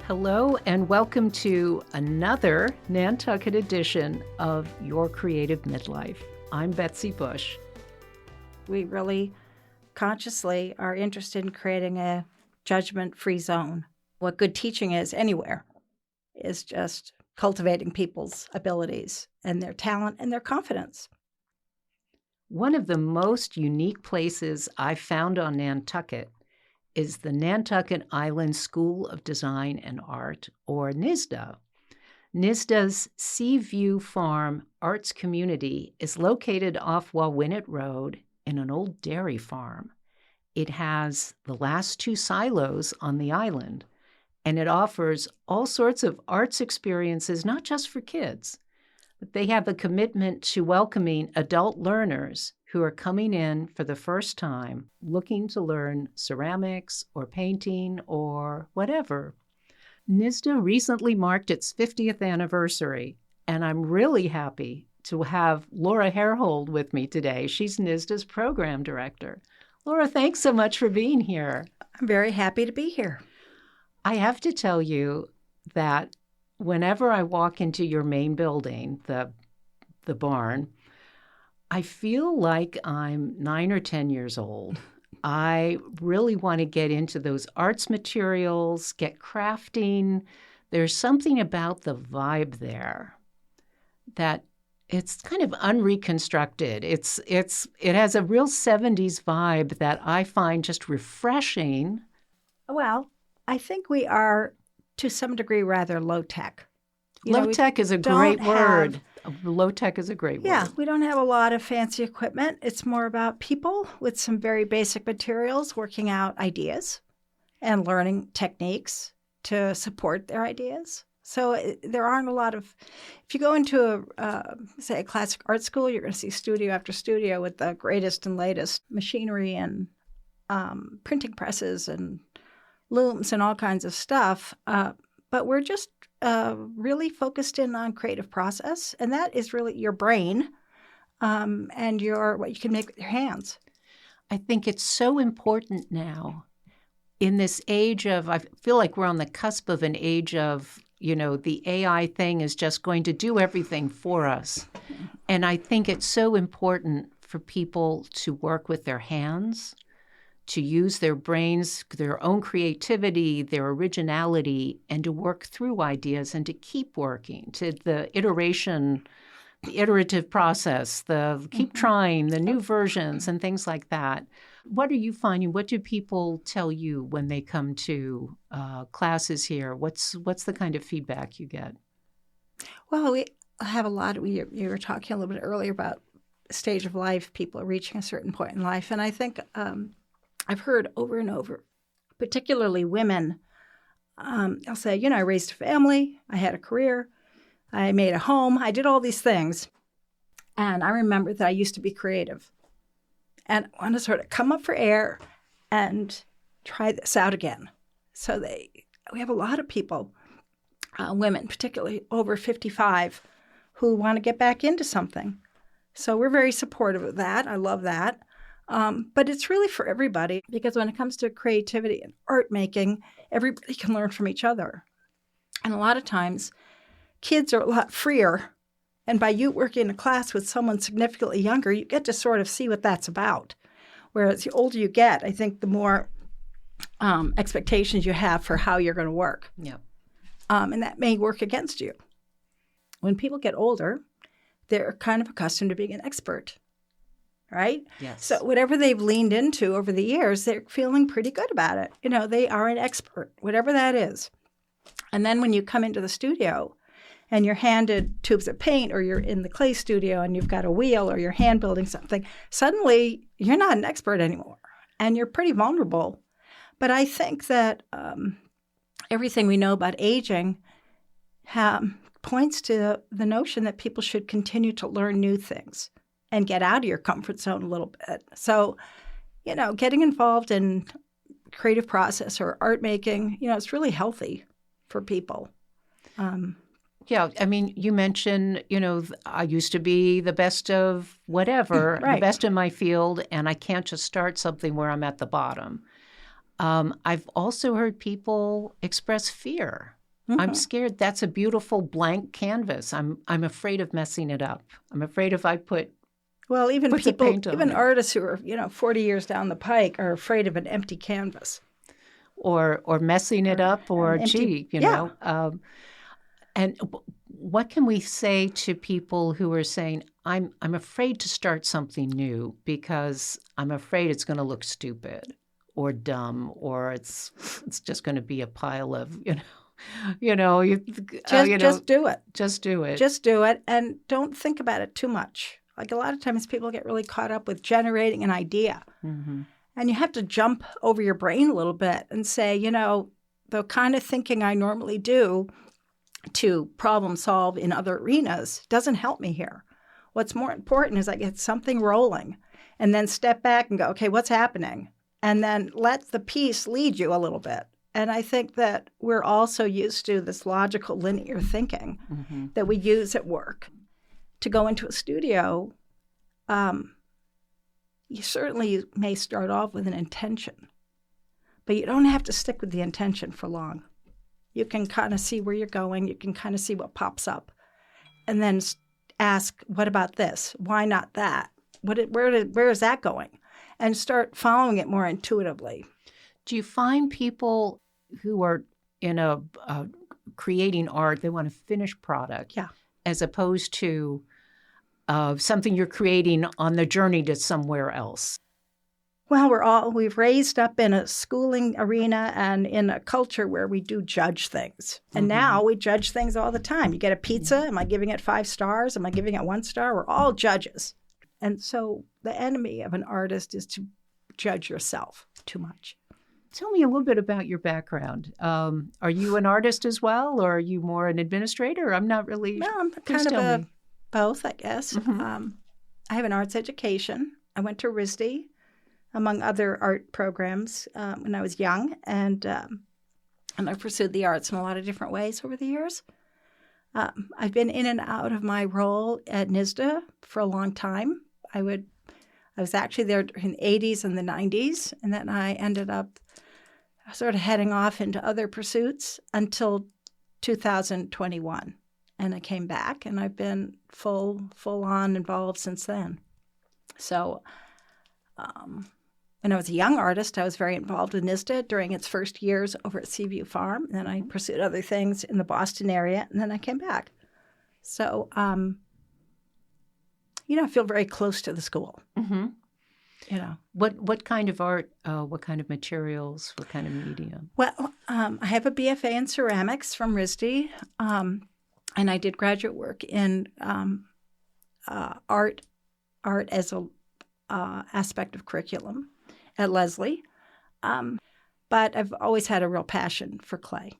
Hello and welcome to another Nantucket edition of Your Creative Midlife. I'm Betsy Bush. We really consciously are interested in creating a judgment-free zone. What good teaching is anywhere is just cultivating people's abilities and their talent and their confidence. One of the most unique places I've found on Nantucket is the Nantucket Island School of Design and Art, or NISDA. NISDA's Seaview Farm Arts Community is located off Wauwinet Road in an old dairy farm. It has the last two silos on the island, and it offers all sorts of arts experiences, not just for kids, but they have a commitment to welcoming adult learners who are coming in for the first time, looking to learn ceramics or painting or whatever. NISDA recently marked its 50th anniversary, and I'm really happy to have Laura Herhold with me today. She's NISDA's program director. Laura, thanks so much for being here. I'm very happy to be here. I have to tell you that whenever I walk into your main building, the barn, I feel like I'm 9 or 10 years old. I really want to get into those arts materials, get crafting. There's something about the vibe there that it's kind of unreconstructed. It has a real 70s vibe that I find just refreshing. Well, I think we are, to some degree, rather low-tech. Low-tech is a great word. Low-tech is a great word. Yeah, we don't have a lot of fancy equipment. It's more about people with some very basic materials working out ideas and learning techniques to support their ideas. So there aren't a lot of, if you go into say a classic art school, you're going to see studio after studio with the greatest and latest machinery and printing presses and looms and all kinds of stuff. But we're just really focused in on creative process, and that is really your brain and what you can make with your hands. I think it's so important now in this age of, I feel like we're on the cusp of an age of, the AI thing is just going to do everything for us. And I think it's so important for people to work with their hands, to use their brains, their own creativity, their originality, and to work through ideas and to keep working, to the iterative process, the keep trying, the new versions and things like that. What are you finding? What do people tell you when they come to classes here? What's the kind of feedback you get? Well, we have a lot. You were talking a little bit earlier about stage of life. People are reaching a certain point in life. And I think I've heard over and over, particularly women, they'll say, I raised a family, I had a career, I made a home, I did all these things. And I remember that I used to be creative. And I want to sort of come up for air and try this out again. So we have a lot of people, women, particularly over 55, who want to get back into something. So we're very supportive of that. I love that. But it's really for everybody, because when it comes to creativity and art making, everybody can learn from each other. And a lot of times, kids are a lot freer. And by you working in a class with someone significantly younger, you get to sort of see what that's about. Whereas the older you get, I think the more expectations you have for how you're going to work. Yeah. And that may work against you. When people get older, they're kind of accustomed to being an expert. Right? Yes. So whatever they've leaned into over the years, they're feeling pretty good about it. They are an expert, whatever that is. And then when you come into the studio and you're handed tubes of paint, or you're in the clay studio and you've got a wheel, or you're hand building something, suddenly you're not an expert anymore and you're pretty vulnerable. But I think that everything we know about aging points to the notion that people should continue to learn new things and get out of your comfort zone a little bit. So, getting involved in creative process or art making, it's really healthy for people. Yeah, I mean, you mentioned, I used to be the best of whatever, right. The best in my field, and I can't just start something where I'm at the bottom. I've also heard people express fear I'm scared. That's a beautiful blank canvas. I'm afraid of messing it up. I'm afraid if I put even some people, paint on even it. artists who are 40 years down the pike are afraid of an empty canvas, or messing it up, or empty, And what can we say to people who are saying, I'm afraid to start something new because I'm afraid it's going to look stupid or dumb, or it's just going to be a pile of, just do it. Just do it. Just do it, and don't think about it too much. Like a lot of times people get really caught up with generating an idea. Mm-hmm. And you have to jump over your brain a little bit and say, the kind of thinking I normally do to problem solve in other arenas doesn't help me here. What's more important is I get something rolling and then step back and go, okay, what's happening? And then let the piece lead you a little bit. And I think that we're also used to this logical linear thinking that we use at work. To go into a studio, you certainly may start off with an intention, but you don't have to stick with the intention for long. You can kind of see where you're going. You can kind of see what pops up. And then ask, what about this? Why not that? Where is that going? And start following it more intuitively. Do you find people who are in a creating art, they want a finished product, as opposed to something you're creating on the journey to somewhere else? Well, we've raised up in a schooling arena and in a culture where we do judge things. And now we judge things all the time. You get a pizza, am I giving it 5 stars? Am I giving it 1 star? We're all judges. And so the enemy of an artist is to judge yourself too much. Tell me a little bit about your background. Are you an artist as well, or are you more an administrator? I'm not really. No, I'm kind of both, I guess. I have an arts education. I went to NISDA, among other art programs, when I was young, and I pursued the arts in a lot of different ways over the years. I've been in and out of my role at NISDA for a long time. I was actually there in the 80s and the 90s, and then I ended up sort of heading off into other pursuits until 2021. And I came back, and I've been full-on involved since then. So when I was a young artist, I was very involved with NISDA during its first years over at Seaview Farm. And then I pursued other things in the Boston area, and then I came back. So, I feel very close to the school. What kind of art, what kind of materials, what kind of medium? Well, I have a BFA in ceramics from NISDA, and I did graduate work in art as a aspect of curriculum at Leslie. But I've always had a real passion for clay.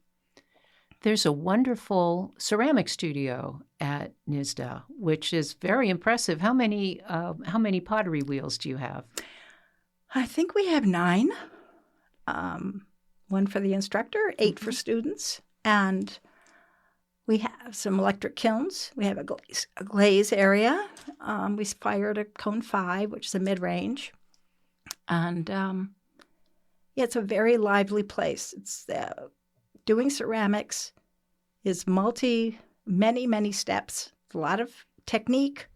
There's a wonderful ceramic studio at NISDA, which is very impressive. How many pottery wheels do you have? I think we have 9. 1 for the instructor, 8 for students, and we have some electric kilns. We have a glaze area. We fired a Cone 5, which is a mid-range. And it's a very lively place. It's doing ceramics is many steps, a lot of technique.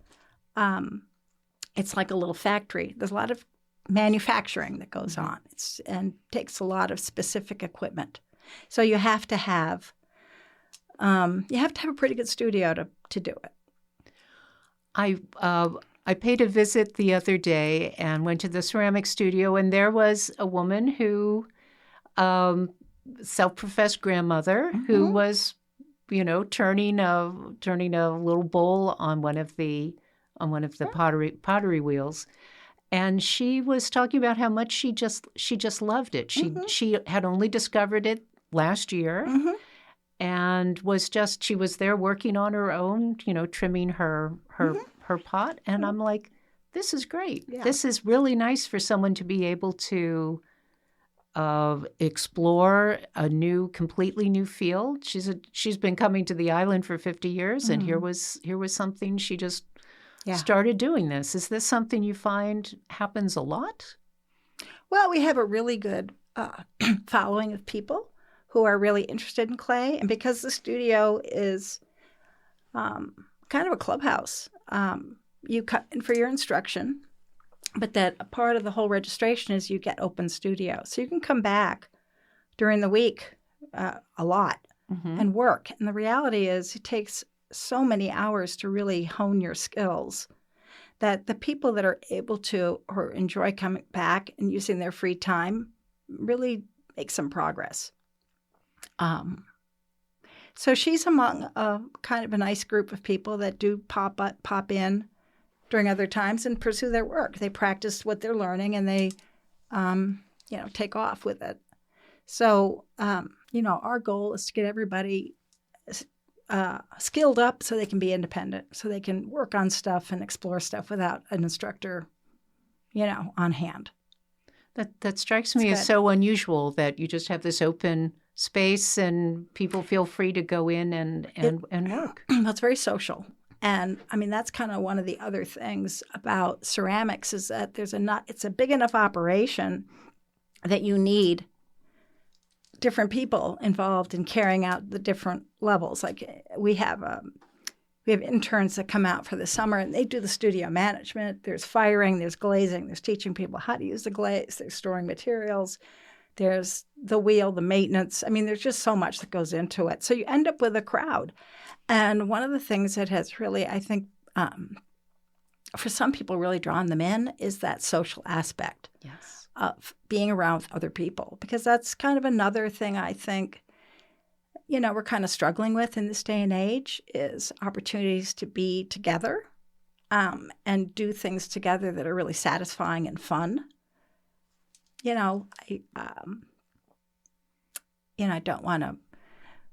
It's like a little factory. There's a lot of manufacturing that goes on, and takes a lot of specific equipment. So you have to have a pretty good studio to do it. I paid a visit the other day and went to the ceramic studio, and there was a woman who, self-professed grandmother, who was, turning a little bowl on one of the pottery wheels, and she was talking about how much she just loved it. She had only discovered it last year, and she was there working on her own, trimming her pot. And I'm like, this is great. Yeah. This is really nice for someone to be able to explore a completely new field. She's been coming to the island for 50 years, and here was something she just started doing this. Is this something you find happens a lot? Well, we have a really good following of people who are really interested in clay. And because the studio is kind of a clubhouse, you come in for your instruction, but that a part of the whole registration is you get open studio. So you can come back during the week a lot and work. And the reality is it takes so many hours to really hone your skills that the people that are able to or enjoy coming back and using their free time really make some progress. So she's among kind of a nice group of people that do pop in during other times and pursue their work. They practice what they're learning and they, take off with it. So, our goal is to get everybody skilled up so they can be independent, so they can work on stuff and explore stuff without an instructor, on hand. That strikes me as so unusual that you just have this open space and people feel free to go in and work. It's very social. And I mean, that's kind of one of the other things about ceramics is that it's a big enough operation that you need different people involved in carrying out the different levels. Like we have interns that come out for the summer and they do the studio management. There's firing, there's glazing, there's teaching people how to use the glaze, there's storing materials, there's the wheel, the maintenance. I mean, there's just so much that goes into it. So you end up with a crowd. And one of the things that has really, I think, for some people really drawn them in is that social aspect of being around with other people. Because that's kind of another thing I think, we're kind of struggling with in this day and age is opportunities to be together and do things together that are really satisfying and fun. I don't want to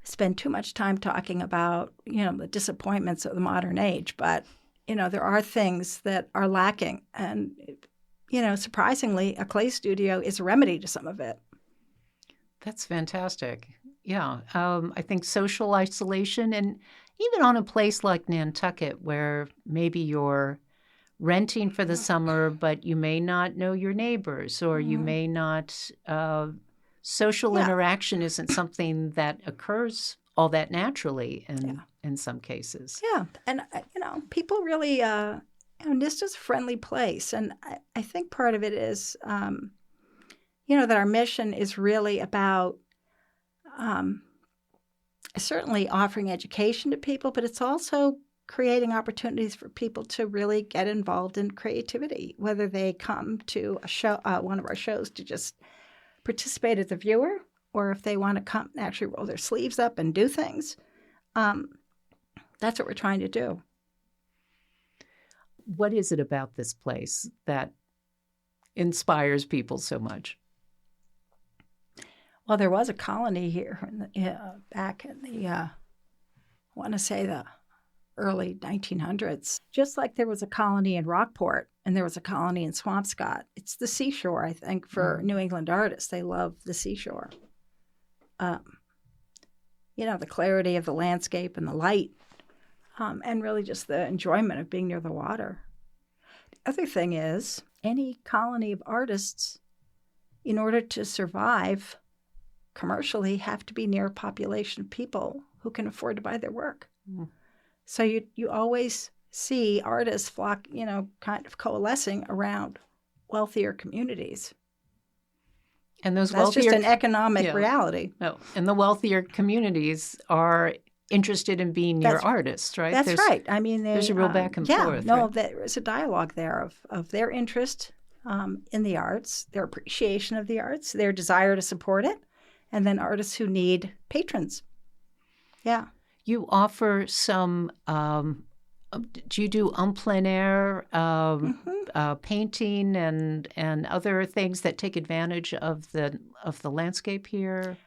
spend too much time talking about, the disappointments of the modern age, but, there are things that are lacking. And, surprisingly, a clay studio is a remedy to some of it. That's fantastic. Yeah. I think social isolation, and even on a place like Nantucket where maybe you're renting for the summer, but you may not know your neighbors or you may not social interaction isn't something that occurs all that naturally in some cases. Yeah. And, people really, NISDA's a friendly place. And I think part of it is, that our mission is really about certainly offering education to people, but it's also creating opportunities for people to really get involved in creativity, whether they come to a show, one of our shows to just participate as a viewer, or if they want to come and actually roll their sleeves up and do things. That's what we're trying to do. What is it about this place that inspires people so much? Well, there was a colony here back in the, I want to say the early 1900s, just like there was a colony in Rockport and there was a colony in Swampscott. It's the seashore, I think, for New England artists. They love the seashore. The clarity of the landscape and the light, and really just the enjoyment of being near the water. The other thing is, any colony of artists, in order to survive commercially, have to be near a population of people who can afford to buy their work. So you always see artists flock, kind of coalescing around wealthier communities. And that's just an economic reality. No, and the wealthier communities are interested in being near artists, right? That's right. I mean, there's a real back and forth. No, there is a dialogue there of their interest in the arts, their appreciation of the arts, their desire to support it, and then artists who need patrons. Yeah. You offer some, do you do en plein air painting and other things that take advantage of the landscape here?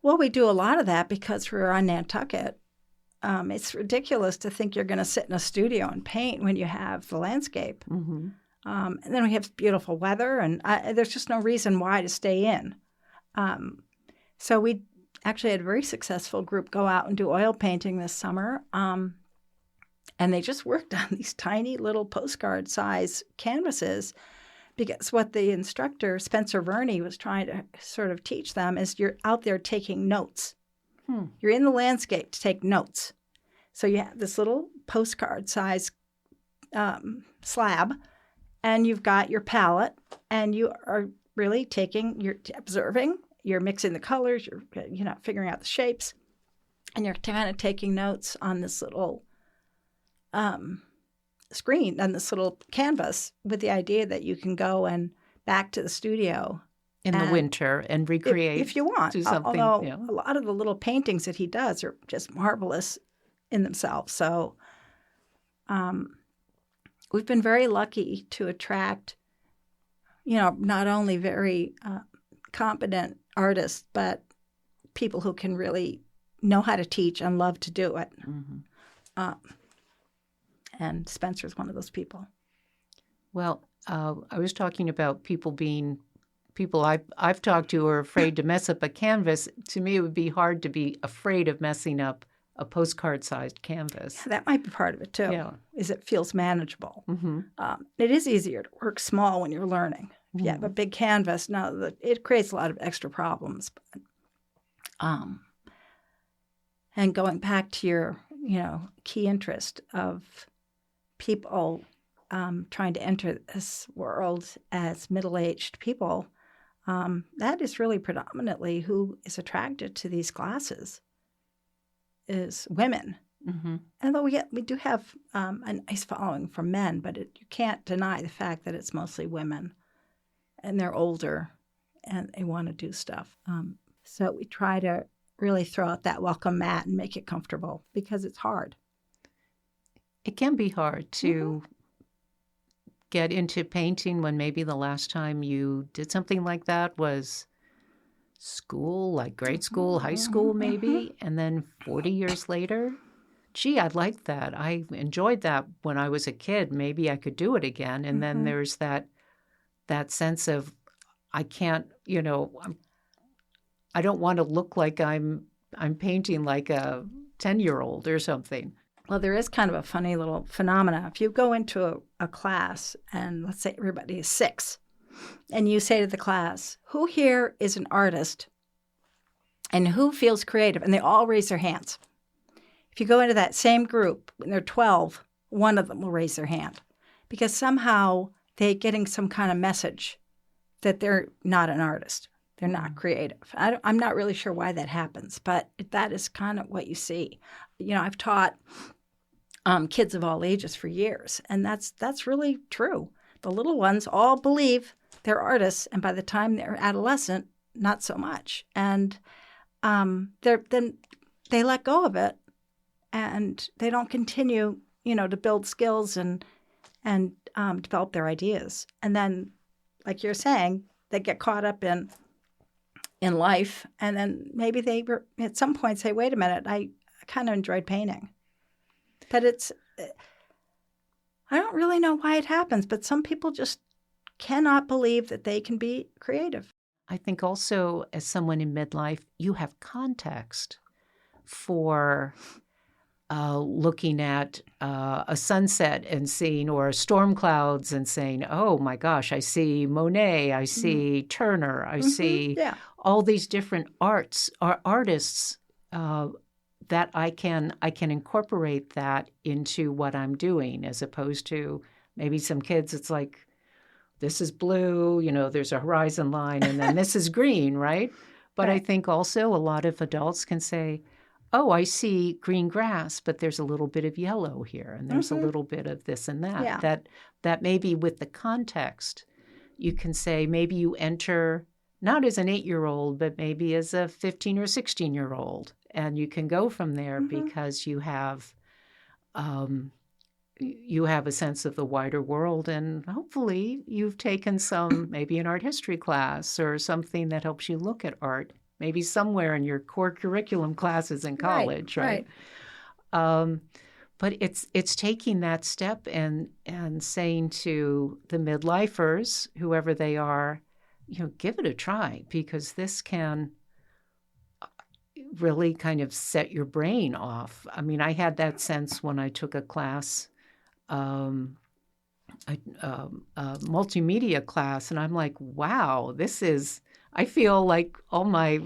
Well, we do a lot of that because we're on Nantucket. It's ridiculous to think you're going to sit in a studio and paint when you have the landscape. And then we have beautiful weather, and there's just no reason why to stay in. So we actually had a very successful group go out and do oil painting this summer. And they just worked on these tiny little postcard size canvases Because what the instructor, Spencer Verney, was trying to sort of teach them is you're out there taking notes. You're in the landscape to take notes. So you have this little postcard size slab, and you've got your palette, and you are really you're observing, you're mixing the colors, you're figuring out the shapes, and you're kind of taking notes on this little screen, on this little canvas, with the idea that you can go and back to the studio in the winter and recreate if you want. Do something. Although a lot of the little paintings that he does are just marvelous in themselves. So we've been very lucky to attract, not only very competent artists, but people who can really know how to teach and love to do it. And Spencer's one of those people. Well, I was talking about people I've talked to are afraid to mess up a canvas. To me, it would be hard to be afraid of messing up a postcard-sized canvas. Yeah, that might be part of it, too, is it feels manageable. Mm-hmm. It is easier to work small when you're learning. If you have a big canvas, it creates a lot of extra problems. But, and going back to your, key interest of people trying to enter this world as middle-aged people, that is really predominantly who is attracted to these classes, is women. Mm-hmm. Although we do have a nice following from men, but you can't deny the fact that it's mostly women, and they're older, and they want to do stuff. So we try to really throw out that welcome mat and make it comfortable, because it's hard. It can be hard to get into painting when maybe the last time you did something like that was school, like grade school, high school maybe, and then 40 years later, gee, I liked that. I enjoyed that when I was a kid. Maybe I could do it again. And then there's that sense of I can't, I don't want to look like I'm painting like a 10-year-old or something. Well, there is kind of a funny little phenomena. If you go into a class and let's say everybody is 6, and you say to the class, who here is an artist and who feels creative? And they all raise their hands. If you go into that same group, when they're 12, one of them will raise their hand, because somehow they're getting some kind of message that they're not an artist. They're not creative. I'm not really sure why that happens, but that is kind of what you see. I've taught kids of all ages for years, and that's really true. The little ones all believe they're artists, and by the time they're adolescent, not so much. And then they let go of it, and they don't continue, to build skills and develop their ideas. And then, like you're saying, they get caught up in life, and then maybe they at some point say, wait a minute, I kind of enjoyed painting. But I don't really know why it happens, but some people just cannot believe that they can be creative. I think also, as someone in midlife, you have context for looking at a sunset and seeing, or storm clouds and saying, oh my gosh, I see Monet, I see Turner, I see all these different artists that I can incorporate that into what I'm doing, as opposed to maybe some kids, it's like, this is blue, there's a horizon line, and then this is green, right? But I think also a lot of adults can say, oh, I see green grass, but there's a little bit of yellow here, and there's a little bit of this and that. Yeah. That maybe with the context, you can say maybe you enter not as an 8-year-old, but maybe as a 15 or 16-year-old, and you can go from there because you have a sense of the wider world, and hopefully you've taken some, maybe an art history class or something that helps you look at art, maybe somewhere in your core curriculum classes in college, right? But it's taking that step and saying to the midlifers, whoever they are, give it a try, because this can really kind of set your brain off. I mean, I had that sense when I took a class a multimedia class, and I'm like, wow, I feel like all my,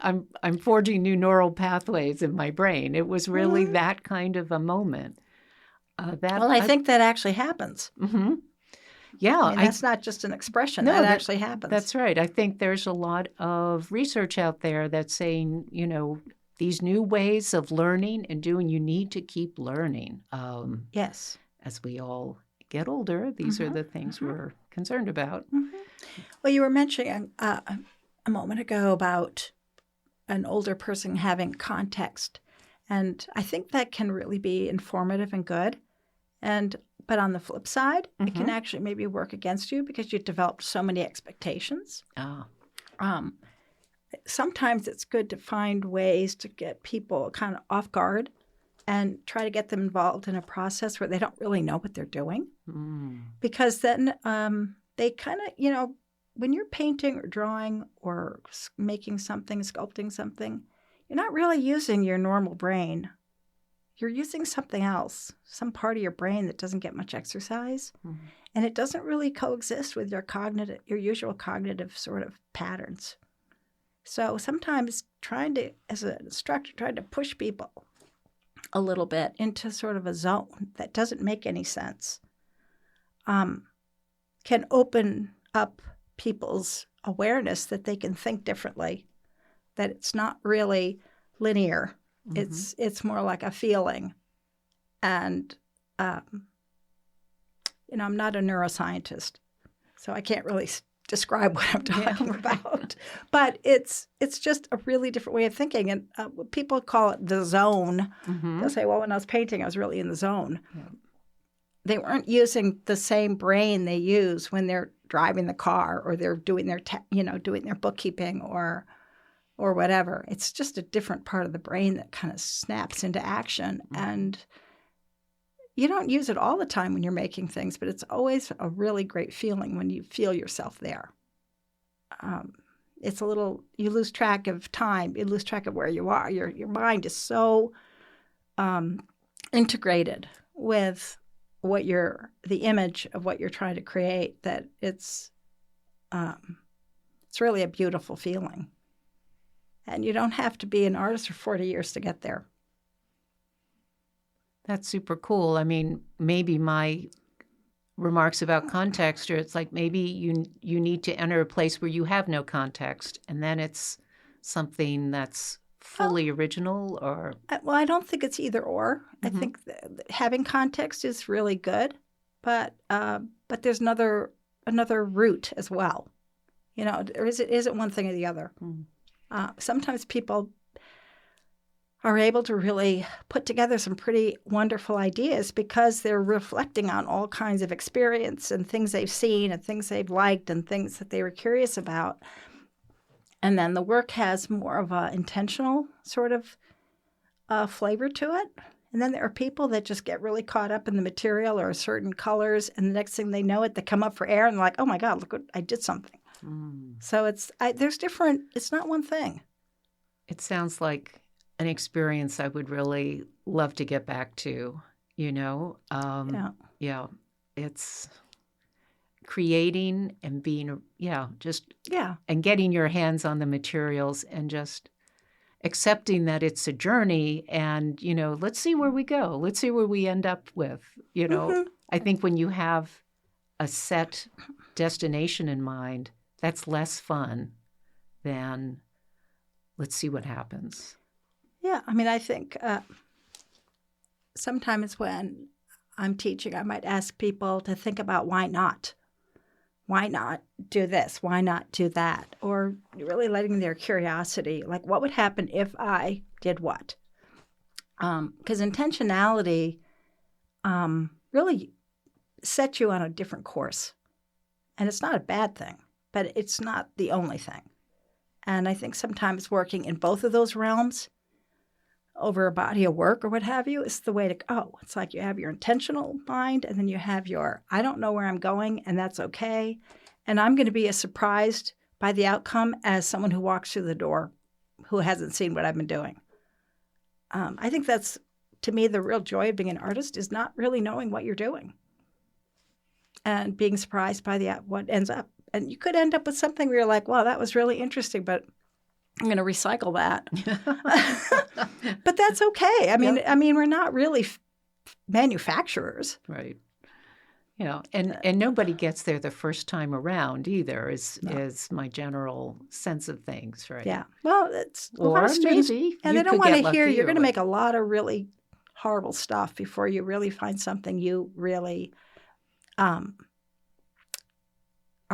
I'm forging new neural pathways in my brain. It was really that kind of a moment. I think that actually happens. Mm-hmm. Yeah. I mean, that's not just an expression. No, that actually happens. That's right. I think there's a lot of research out there that's saying, these new ways of learning and doing, you need to keep learning. Yes. As we all get older, these are the things we're concerned about. Mm-hmm. Well, you were mentioning a moment ago about an older person having context. And I think that can really be informative and good. But on the flip side, it can actually maybe work against you because you've developed so many expectations. Sometimes it's good to find ways to get people kind of off guard and try to get them involved in a process where they don't really know what they're doing. Because then they kind of, when you're painting or drawing or making something, sculpting something, you're not really using your normal brain. You're using something else, some part of your brain that doesn't get much exercise. And it doesn't really coexist with your usual cognitive sort of patterns. So sometimes as an instructor, trying to push people a little bit into sort of a zone that doesn't make any sense can open up people's awareness that they can think differently, that it's not really linear. It's more like a feeling. And, I'm not a neuroscientist, so I can't really describe what I'm talking about. But it's just a really different way of thinking. And people call it the zone. They'll say, well, when I was painting, I was really in the zone. They weren't using the same brain they use when they're driving the car or they're doing doing their bookkeeping or whatever. It's just a different part of the brain that kind of snaps into action. And you don't use it all the time when you're making things, but it's always a really great feeling when you feel yourself there. It's you lose track of time. You lose track of where you are. Your mind is so integrated with the image of what you're trying to create that it's really a beautiful feeling. And you don't have to be an artist for 40 years to get there. That's super cool. I mean, maybe my remarks about context are it's like maybe you need to enter a place where you have no context, and then it's something that's fully original or... Well, I don't think it's either or. I think having context is really good, but there's another route as well. Or is it one thing or the other? Sometimes people are able to really put together some pretty wonderful ideas because they're reflecting on all kinds of experience and things they've seen and things they've liked and things that they were curious about. And then the work has more of an intentional sort of flavor to it. And then there are people that just get really caught up in the material or certain colors, and the next thing they know they come up for air and they're like, oh my God, look what I did something. So there's different, it's not one thing. It sounds like an experience I would really love to get back to, it's creating and being, and getting your hands on the materials and just accepting that it's a journey and, let's see where we go. Let's see where we end up with, I think when you have a set destination in mind, that's less fun than let's see what happens. Yeah, I mean, I think sometimes when I'm teaching, I might ask people to think about why not? Why not do this? Why not do that? Or really letting their curiosity, like what would happen if I did what? Because intentionality really sets you on a different course. And it's not a bad thing, but it's not the only thing. And I think sometimes working in both of those realms over a body of work or what have you is the way to go. It's like you have your intentional mind and then you have your, I don't know where I'm going and that's okay. And I'm going to be as surprised by the outcome as someone who walks through the door who hasn't seen what I've been doing. I think that's, to me, the real joy of being an artist is not really knowing what you're doing. and being surprised by what ends up. And you could end up with something where you're like, wow, that was really interesting, but I'm going to recycle that. But that's okay. I mean, we're not really manufacturers. Right. And nobody gets there the first time around either, is my general sense of things, right? Yeah. Well, it's a lot Or of students, maybe and you they don't could want get to hear lucky you're or going to what- make a lot of really horrible stuff before you really find something you really are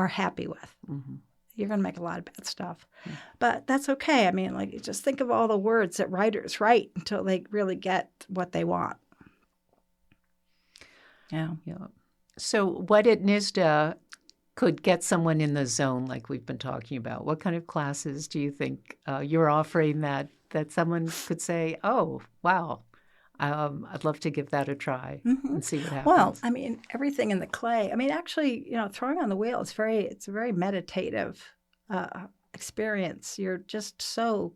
happy with. Mm-hmm. You're going to make a lot of bad stuff. Mm-hmm. But that's okay. I mean, like, just think of all the words that writers write until they really get what they want. Yeah. So what at NISDA could get someone in the zone like we've been talking about? What kind of classes do you think you're offering that someone could say, oh, wow, I'd love to give that a try and see what happens? Well, I mean, everything in the clay. I mean, actually, throwing on the wheel, it's a very meditative experience. You're just so,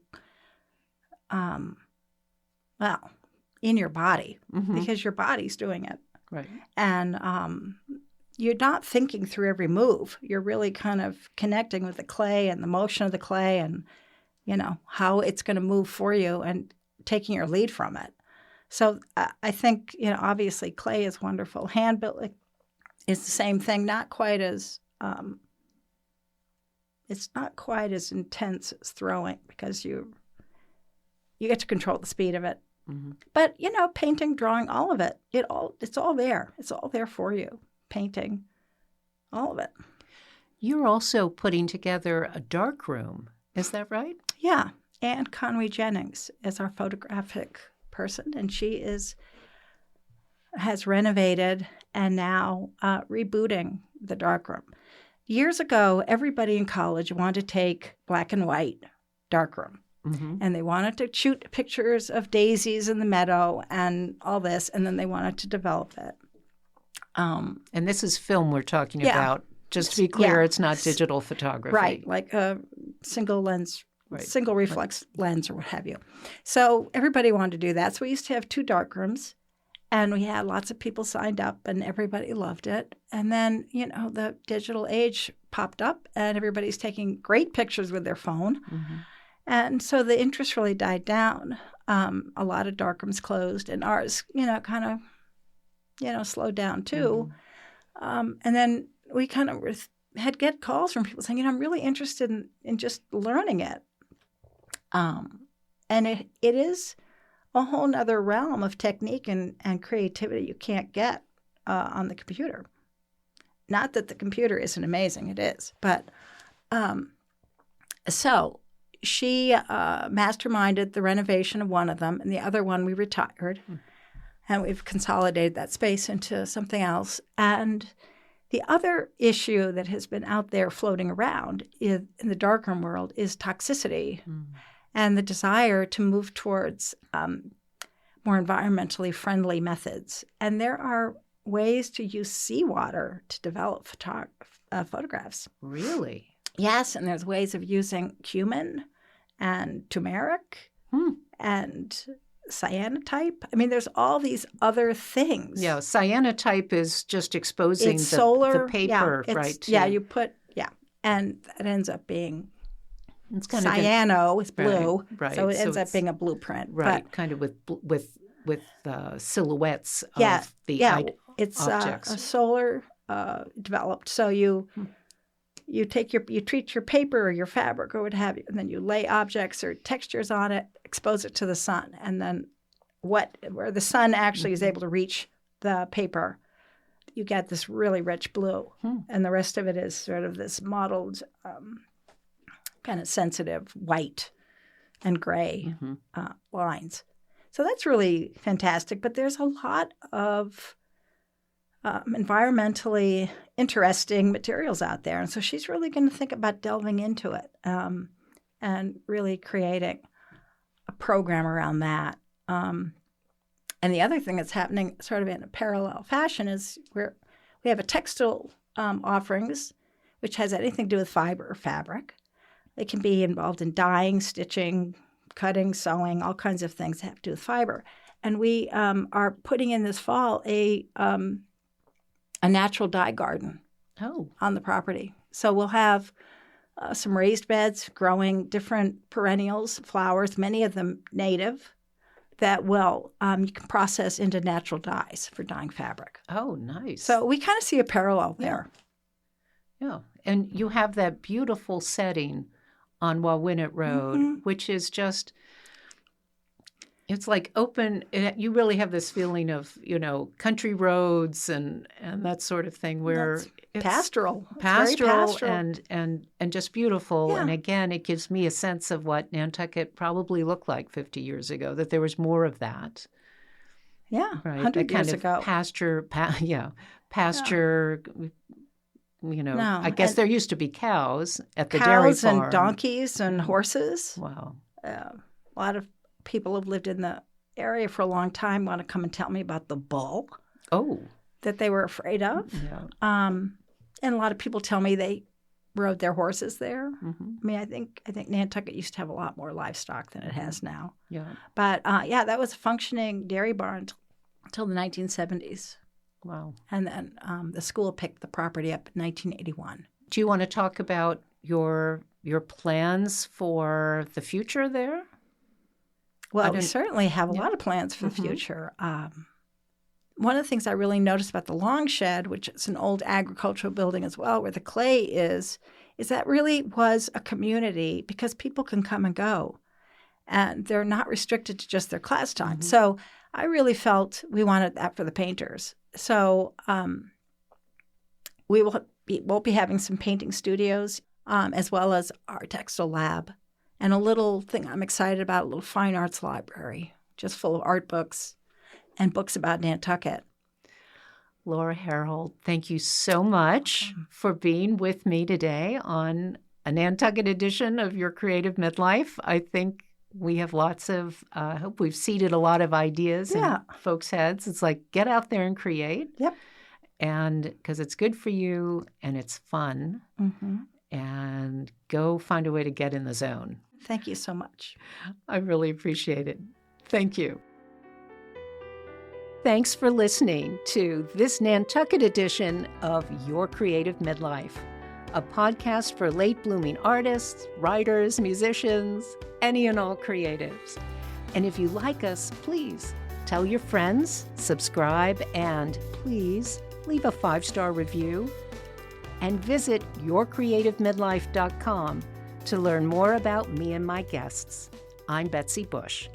in your body because your body's doing it. Right. And you're not thinking through every move. You're really kind of connecting with the clay and the motion of the clay and, how it's going to move for you and taking your lead from it. So I think, obviously clay is wonderful. Hand building is the same thing, not quite as, it's not quite as intense as throwing because you get to control the speed of it. Mm-hmm. But, painting, drawing, all of it, it's all there. It's all there for you. Painting, all of it. You're also putting together a darkroom. Is that right? Yeah. Anne Conway Jennings is our photographic person, and she has renovated and now rebooting the darkroom. Years ago, everybody in college wanted to take black and white darkroom. Mm-hmm. And they wanted to shoot pictures of daisies in the meadow and all this, and then they wanted to develop it. And this is film we're talking about. Just to be clear, it's not digital photography. Right, like a single lens, single reflex lens or what have you. So everybody wanted to do that. So we used to have 2 darkrooms, and we had lots of people signed up, and everybody loved it. And then, the digital age popped up, and everybody's taking great pictures with their phone. Mm-hmm. And so the interest really died down. A lot of darkrooms closed, and ours, kind of, slowed down too. Mm-hmm. And then we kind of get calls from people saying, I'm really interested in just learning it. And it is a whole nother realm of technique and creativity you can't get on the computer. Not that the computer isn't amazing, it is. But so she masterminded the renovation of one of them, and the other one we retired. And we've consolidated that space into something else. And the other issue that has been out there floating around in the darkroom world is toxicity and the desire to move towards more environmentally friendly methods. And there are ways to use seawater to develop photographs. Really? Yes, and there's ways of using cumin and turmeric and cyanotype. I mean, there's all these other things. Yeah, cyanotype is just exposing the paper, right? Yeah, you put, and it ends up being it's kind cyano is blue, right? So it ends up being a blueprint, right? But, kind of with silhouettes of the it's objects. A solar developed. So you treat your paper or your fabric or what have you, and then you lay objects or textures on it, expose it to the sun, and then where the sun actually is able to reach the paper, you get this really rich blue, and the rest of it is sort of this mottled, kind of sensitive white and gray lines. So that's really fantastic. But there's a lot of environmentally interesting materials out there. And so she's really going to think about delving into it and really creating a program around that. And the other thing that's happening sort of in a parallel fashion is we have a textile offerings, which has anything to do with fiber or fabric. It can be involved in dyeing, stitching, cutting, sewing, all kinds of things that have to do with fiber. And we are putting in this fall a a natural dye garden on the property. So we'll have some raised beds growing different perennials, flowers, many of them native, that will you can process into natural dyes for dyeing fabric. Oh, nice. So we kind of see a parallel there. Yeah. And you have that beautiful setting on Wauwinet Road, which is just, it's like open. You really have this feeling of, country roads and that sort of thing where it's pastoral. Pastoral and just beautiful. Yeah. And again, it gives me a sense of what Nantucket probably looked like 50 years ago, that there was more of that. Yeah, right. 100 years ago. Pasture. No. I guess there used to be cows at the dairy farm. Cows and donkeys and horses. Wow. A lot of people who've lived in the area for a long time want to come and tell me about the bull. Oh. That they were afraid of. Yeah. And a lot of people tell me they rode their horses there. Mm-hmm. I mean, I think Nantucket used to have a lot more livestock than it has now. Yeah. But, that was a functioning dairy barn until the 1970s. Wow. And then the school picked the property up in 1981. Do you want to talk about your plans for the future there? Well, we certainly have a lot of plans for the future. One of the things I really noticed about the Long Shed, which is an old agricultural building as well, where the clay is that really was a community because people can come and go. And they're not restricted to just their class time. Mm-hmm. So I really felt we wanted that for the painters. So we'll be having some painting studios as well as our textile lab. And a little thing I'm excited about, a little fine arts library, just full of art books and books about Nantucket. Laura Herhold, thank you so much for being with me today on a Nantucket edition of Your Creative Midlife. I think we have I hope we've seeded a lot of ideas in folks' heads. It's like, get out there and create. Yep. And because it's good for you and it's fun. Mm-hmm. And go find a way to get in the zone. Thank you so much. I really appreciate it. Thank you. Thanks for listening to this Nantucket edition of Your Creative Midlife, a podcast for late-blooming artists, writers, musicians, any and all creatives. And if you like us, please tell your friends, subscribe, and please leave a 5-star review. And visit yourcreativemidlife.com to learn more about me and my guests. I'm Betsy Bush.